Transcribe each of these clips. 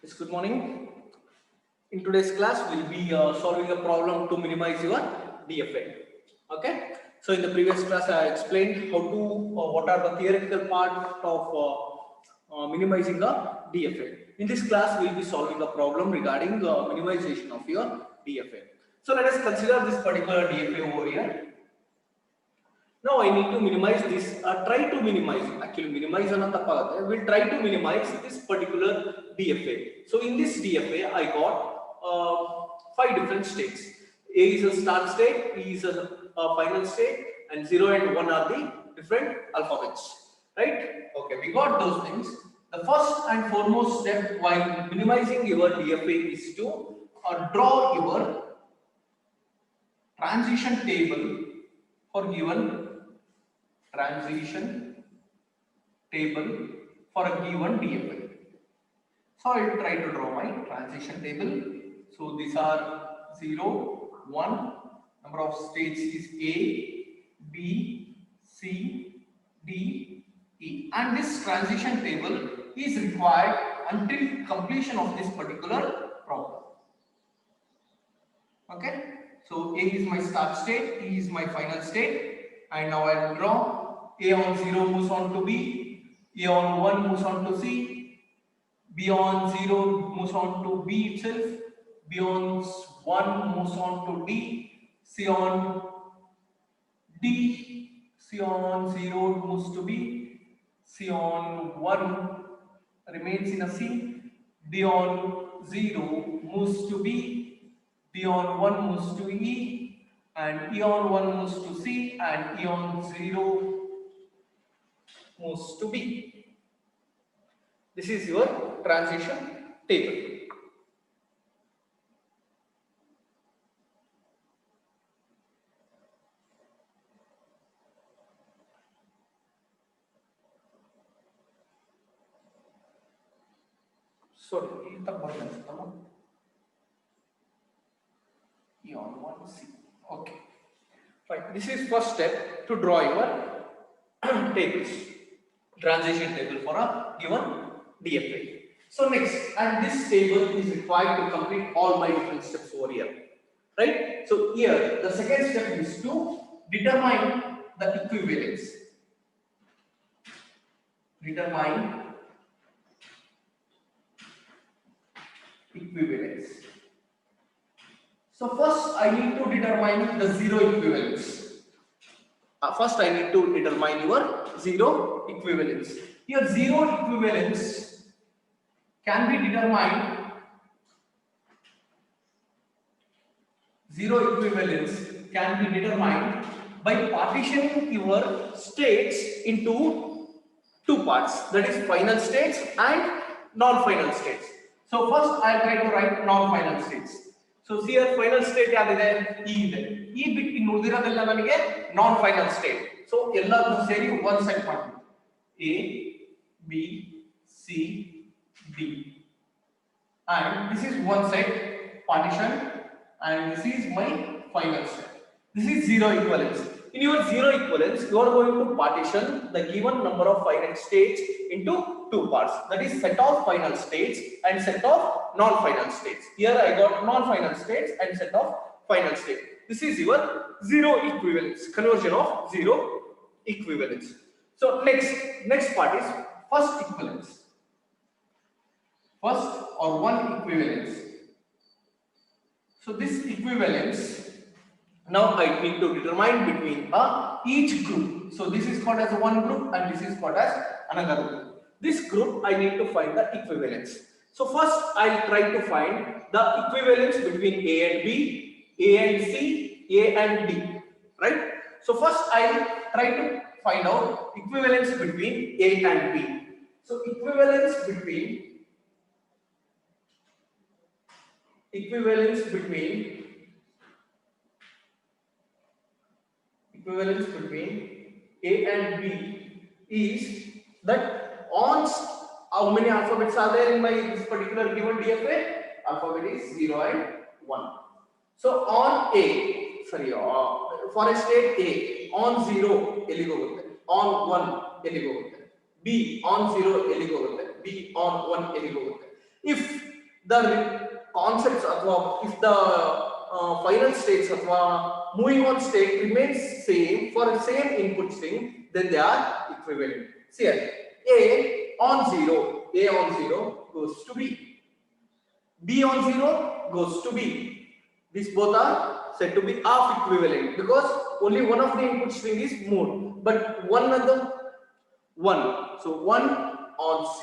Yes, good morning. In today's class, we'll be solving a problem to minimize your DFA. Okay. So in the previous class, I explained how to what are the theoretical part of minimizing a DFA. In this class, we'll be solving a problem regarding minimization of your DFA. So let us consider this particular DFA over here. Now I need to minimize this, try to minimize, actually minimize we'll try to minimize this particular DFA. So in this DFA, I got 5 different states. A is a start state, B is a final state, and 0 and 1 are the different alphabets, right? Okay, we got those things. The first and foremost step while minimizing your DFA is to draw your transition table for given transition table for a given DFA. So I will try to draw my transition table. So these are 0, 1, number of states is A, B, C, D, E. And this transition table is required until completion of this particular problem. Okay. So A is my start state, E is my final state, and now I will draw. A on 0 moves on to B, A on 1 moves on to C, B on 0 moves on to B itself, B on 1 moves on to D, C on D, C on 0 moves to B, C on 1 remains in a C, D on 0 moves to B, D on 1 moves to E, and E on 1 moves to C, and E on 0 moves to B. This is your transition table. Sorry, E on 1 C. Okay. Right. This is first step to draw your tables. Transition table for a given DFA. So next, and this table is required to complete all my different steps over here, right? So here, the second step is to determine the equivalence. Determine equivalence. So first, I need to determine the zero equivalence. First, I need to determine your zero equivalence. Your zero equivalence can be determined. Zero equivalence can be determined by partitioning your states into two parts, that is final states and non-final states. So first, I will try to write non-final states. So here final state yadide E ide. E bit in ulidirodella nanige non-final state. So elladu seri one set ಮಾಡಿ. A, B, C, D. And this is one set partition, and this is my final set. This is zero equivalence. In your zero equivalence, you are going to partition the given number of finite states into two parts. That is set of final states and set of non-final states. Here I got non-final states and set of final states. This is your zero equivalence, conversion of zero equivalence. So next part is first equivalence. First or one equivalence. So this equivalence, now I need to determine between each group. So this is called as one group and this is called as another group. This group I need to find the equivalence. So first I'll try to find the equivalence between A and B, A and C, A and D, right? So first I'll try to find out equivalence between A and B. So equivalence between A and B is that on how many alphabets are there in my this particular given DFA? Alphabet is 0 and 1. So on A, sorry, for a state A, on 0 eligo on 1 eligo B on 0 eligo B on 1 eligo if the concepts or if the final states of moving on state remains same for the same input string, then they are equivalent. See here, a on 0 goes to b on 0 goes to b. These both are said to be half equivalent because only one of the input string is moved, but one other one. So 1 on C,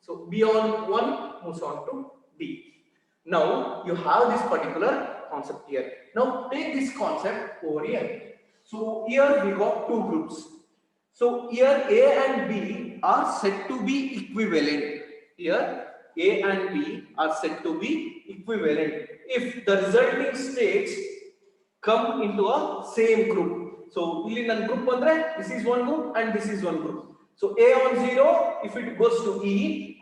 so B on 1 moves on to D. Now you have this particular concept here. Now take this concept over here. So here we got two groups. So here A and B are said to be equivalent. Here A and B are said to be equivalent if the resulting states come into a same group. So ಇಲ್ಲಿ ನನ್ನ group ಅಂದ್ರೆ this is one group and this is one group. So A on 0, if it goes to E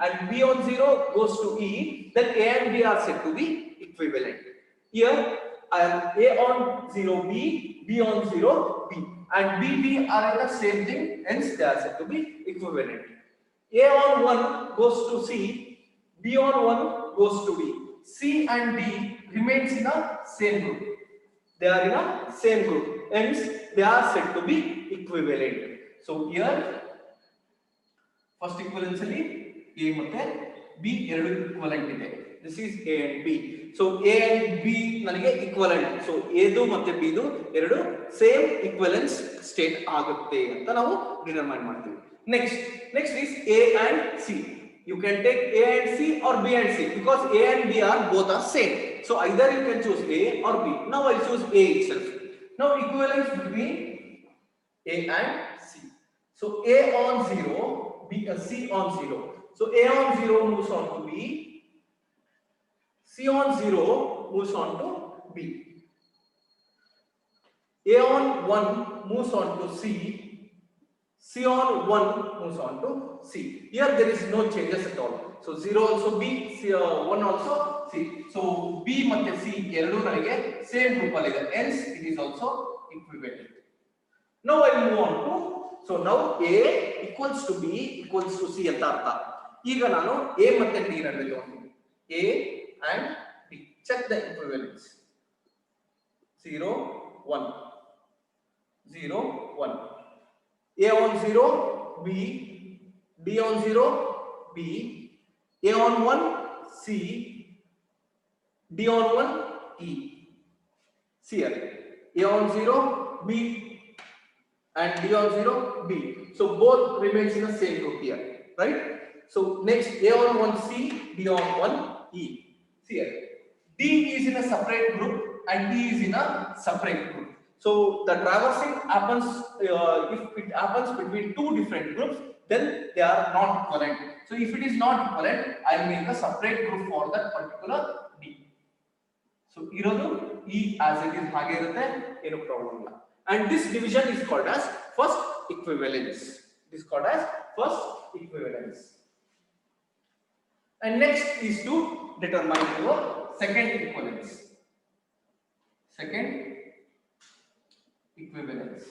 and B on 0 goes to E, then A and B are said to be equivalent. Here I am A on 0 B, B on 0 B, and B are the same thing, hence they are said to be equivalent. A on 1 goes to C, B on 1 goes to B. C and D remains in a same group. They are in a same group, hence they are said to be equivalent. So here first equivalence ಅಲ್ಲಿ A ಮತ್ತೆ B ಎರಡು equivalent ಇದೆ. This is A and B. So A and B ನನಗೆ equivalent. So A ದು ಮತ್ತೆ B ದು ಎರಡು same equivalence state ಆಗುತ್ತೆ ಅಂತ ನಾವು determine ಮಾಡ್ತೀವಿ. Next is A and C. You can take A and C or B and C because A and B are both are same. So either you can choose A or B. Now I choose A itself. Now equivalence between A and C. So A on 0, B, C on 0. So A on 0 moves on to B. C on 0 moves on to B. A on 1 moves on to C. C on 1 moves on to C. Here there is no changes at all. So 0 also B, C, 1 also C. So B and C ಎರಡು ನನಗೆ same group ಅಲ್ಲಿ ಇದೆ. Hence it is also equivalent. Now I move on to, so now A equals to B equals to C ಅಂತ ಅರ್ಥ. ಈಗ ನಾನು A ಮತ್ತೆ D ನಡುವೆ ತಗೊಂಡಿದ್ದೀನಿ. A and B. Check the equivalence. 0 1 0 1. A on 0 B, B on 0 B, A on 1 C, D on 1 E. See here, A on 0 B and D on 0 B. So both remains in the same group here, right? So next A on 1 C, D on 1 E. See here, D is in a separate group and D is in a separate group. So the traversing happens if it happens between two different groups, then they are not equivalent. So if it is not equivalent, I will make a separate group for that particular D. So irodu E as it is hage irutte, eno problem illa. And this division is called as first equivalence. It is called as first equivalence. And next is to determine your second equivalence. Second equivalence.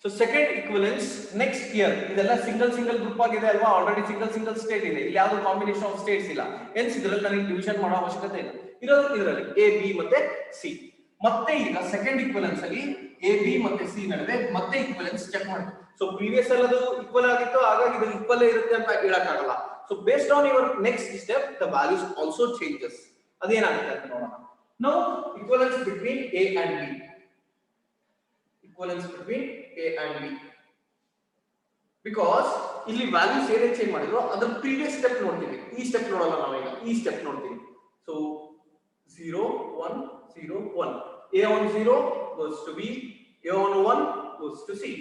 So second equivalence next year ಇದೆಲ್ಲ single group ಆಗಿದೆ ಅಲ್ವಾ, already single state ಇದೆ, ಇಲ್ಲಿ ಯಾವುದು combination of States ಇಲ್ಲ, hence ಇದರಲ್ಲಿ ನನಗೆ division ಮಾಡೋ ಅವಶ್ಯಕತೆ ಇಲ್ಲ. ಇದರಲ್ಲಿ A B ಮತ್ತೆ C. ಮತ್ತೆ ಈಗ ಸೆಕೆಂಡ್ ಈಕ್ವಲೆನ್ಸ್ ಅಲ್ಲಿ A B ಮತ್ತೆ C ನಡುವೆ ಮತ್ತೆ ಈಕ್ವಲೆನ್ಸ್ ಚೆಕ್ ಮಾಡಿ. ಸೊ ಪ್ರೀವಿಯಸ್ ಅಲ್ಲಿ ಅದು ಈಕ್ವಲ್ ಆಗಿತ್ತು, ಹಾಗಾಗಿ ಇದು ಈಕ್ವಲ್ ಇರುತ್ತೆ ಅಂತ ಹೇಳಕ್ ಆಗಲ್ಲ. So based on your next step the values also changes. ಅದೇನಾಗುತ್ತೆ ಅಂತ ನೋಡೋಣ. Now equivalence between A and B. Equivalence between A and B. Because ಇಲ್ಲಿ values ಏನೇ ಚೇಂಜ್ ಮಾಡಿದ್ರು ಅದರ ಪ್ರೀವಿಯಸ್ ಸ್ಟೆಪ್ ನೋಡ್ತೀವಿ. ಈ ಸ್ಟೆಪ್ ನೋಡಲ್ಲ ನಾವು, ಈಗ ಈ ಸ್ಟೆಪ್ ನೋಡ್ತೀವಿ. So 0 1 0 1. A on 0 goes to B, A on 1 goes to C.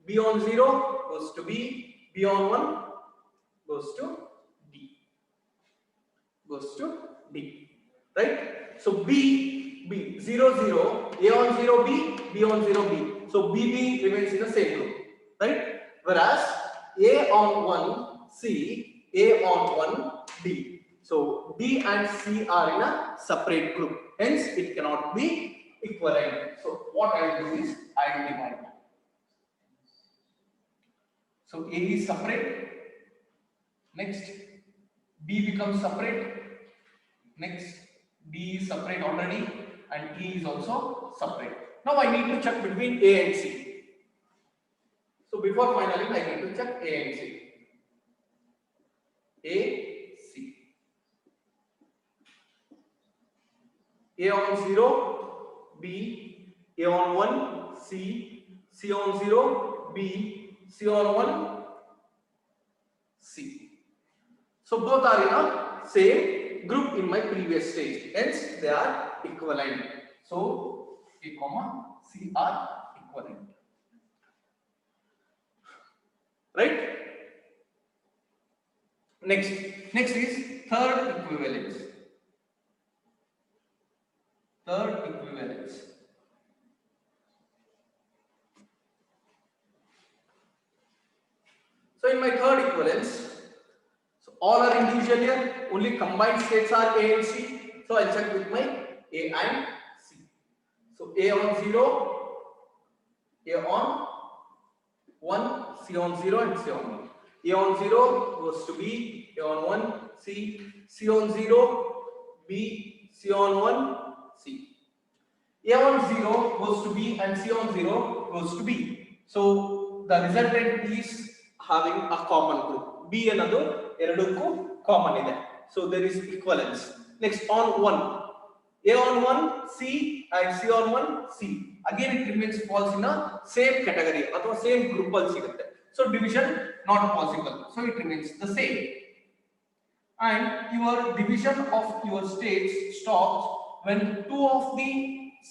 B on 0 goes to B, B on 1 goes to D. Goes to D. Right? So B 0 0, A on 0 B, B on 0 B. So B remains in the same group, right? Whereas A on 1 C, A on 1 D. So D and C are in a separate group, hence it cannot be equivalent. So what I will do is I will divide. So A is separate, Next, B becomes separate. Next, B is separate already and E is also separate. Now I need to check between A and C. So before finaling, I need to check A and C. A, C. A on 0, B, A on 1, C, C on 0, B, C on 1, C. So both are in a same group in my previous stage, hence they are equivalent. So A comma C are equivalent. Right? Next is third equivalence. Third equivalence. So in my third equivalence, so all are individual here, only combined states are A and C. So I'll check with my A and C. So A on 0, A on 1, C on 0 and C on 1. A on 0 goes to B, A on 1, C, C on 0, B, C on 1, C. A on 0 goes to B and C on 0 goes to B. So the resultant is having a common group. B another ಎರಡಕ್ಕೂ common ಇದೆ. So there is equivalence. Next on 1. A on 1 C and C on 1 C. Again it remains falls in a same category ಅಥವಾ same group ಅಲ್ಲಿ ಸಿಗುತ್ತೆ. So division not possible. So it remains the same. And your division of your states stops when two of the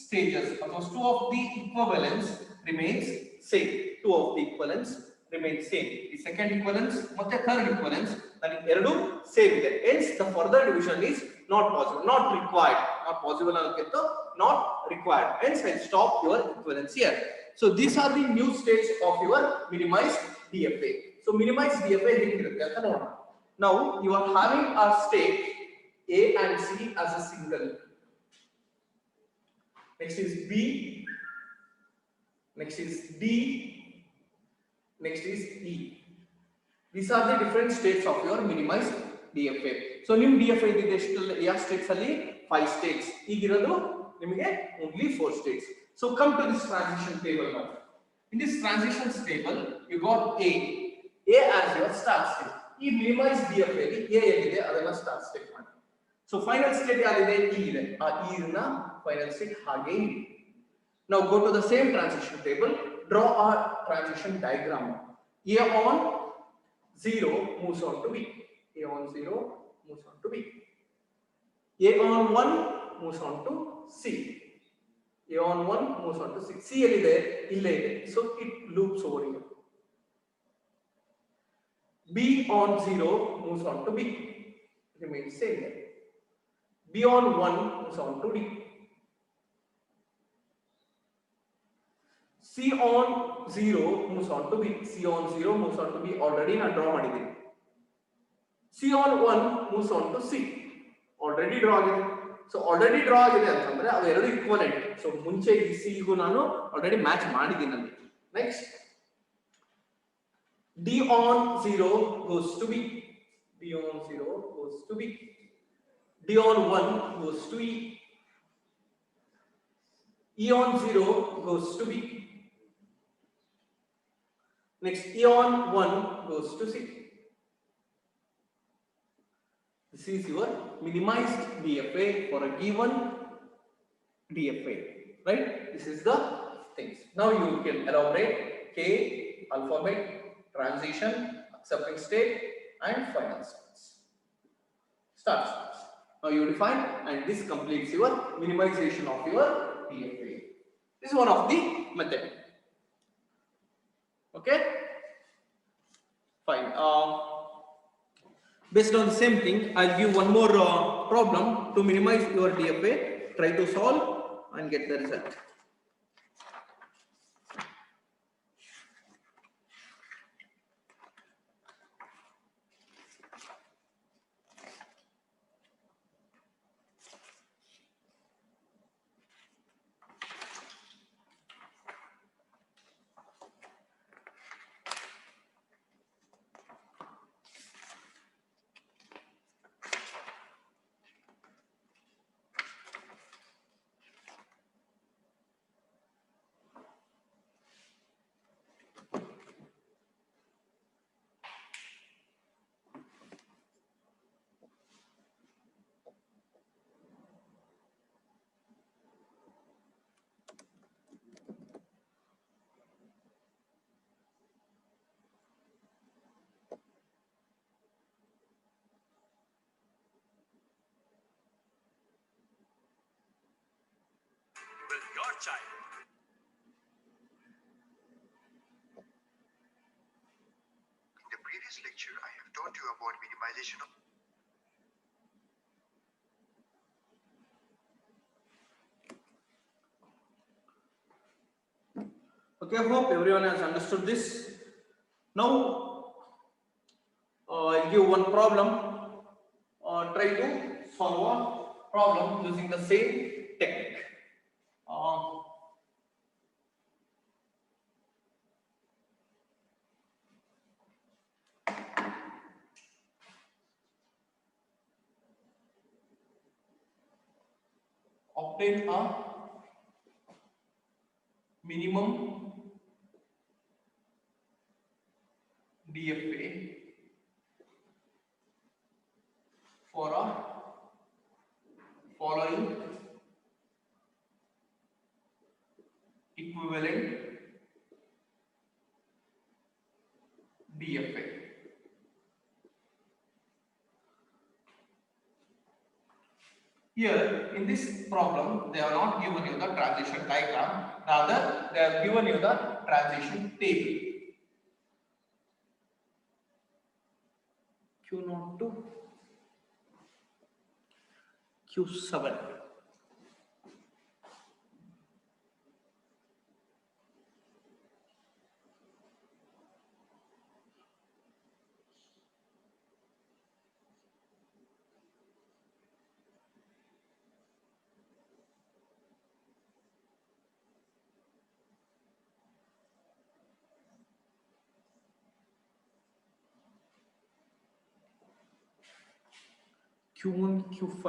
stages, or two of the equivalence remains same. Two of the equivalence remains same. The second equivalence and third equivalence that is eradu same ide. Hence the further division is not possible, not required. Not possible anakittu not required. Hence I stop your equivalence here. So these are the new states of your minimized DFA. So minimized DFA hegirutte anta nodona. Now you are having a state A and C as a single. Next is B. Next is D. Next is E. These are the different states of your minimized DFA. So nim DFA idide ಎಷ್ಟು ಯಾವ states ಅಲ್ಲಿ 5 states. ಈಗಿರೋದು ನಿಮಗೆ only 4 states. So come to this transition table now. In this transitions table you got A. A as your start state. ಈ minimized DFA ಅಲ್ಲಿ A ಎಲ್ಲಿದೆ ಅದನ್ನ start state ಮಾಡಿ. So final state ಯಾರಿದೆ E ಇದೆ. ಆ E ನ final state ಹಾಗೆ ಇದೆ. Now go to the same transition table, draw a transition diagram. A on 0 moves on to B. A on 0 moves on to B. A on 1 moves on to C. A on 1 moves on to C. C ellide ille ide. So it loops over here. B on 0 moves on to B. Remains same there. B on 1 moves on to D. C on 0 moves on to B. C on 0 moves on to B. Already I draw ಮಾಡಿದ್ದೀನಿ. C on 1 moves on to C. Already draw ಆಗಿದೆ. So already draw ಆಗಿದೆ ಅಂತಂದ್ರೆ ಅವು ಎರಡು equivalent. So ಮುಂಚೆ ಈ C ಗೂ ನಾನು already match ಮಾಡಿದ್ದೀನಿ ಅಲ್ಲಿ. Next D on 0 goes to B. D on 0 goes to B. D on 1 goes to E. E on 0 goes to B. Next, E on 1 goes to C. This is your minimized DFA for a given DFA, right? This is the things. Now you can elaborate K, alphabet, transition, accepting state, and final states. Start states. Now you define, and this completes your minimization of your DFA. This is one of the method. Okay, fine. Based on the same thing, I'll give one more problem to minimize your DFA. Try to solve and get the result. child. In the previous lecture, I have taught you about minimization of Okay, I hope everyone has understood this. Now, I'll give one problem. Try to solve a problem using the same technique. Obtain a minimum DFA for a following equivalent DFA. Here in this problem, they are not given you the transition diagram, rather they have given you the transition table. Q0 to Q7. Q1, Q5,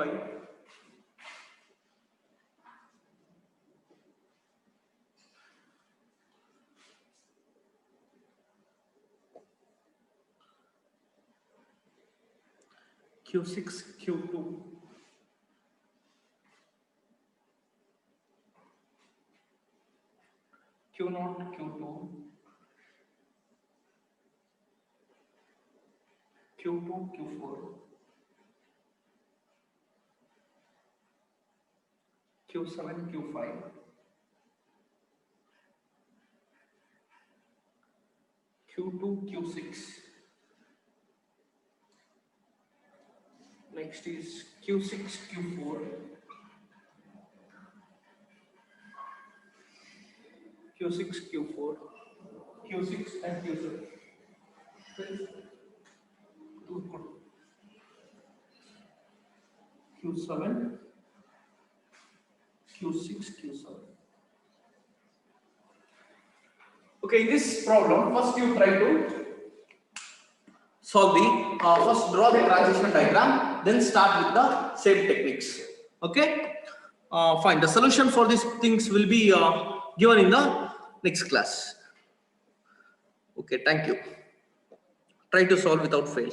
Q6, Q2, Q0, Q2, Q2, Q4, Q7, Q5, Q2, Q6. Next is Q6, Q4, Q6, Q4, Q6 and Q7. Q7, Q6, Q7. Okay, in this problem, first you try to solve the, first draw the transition diagram, then start with the same techniques. Okay, fine. The solution for these things will be given in the next class. Okay, thank you. Try to solve without fail.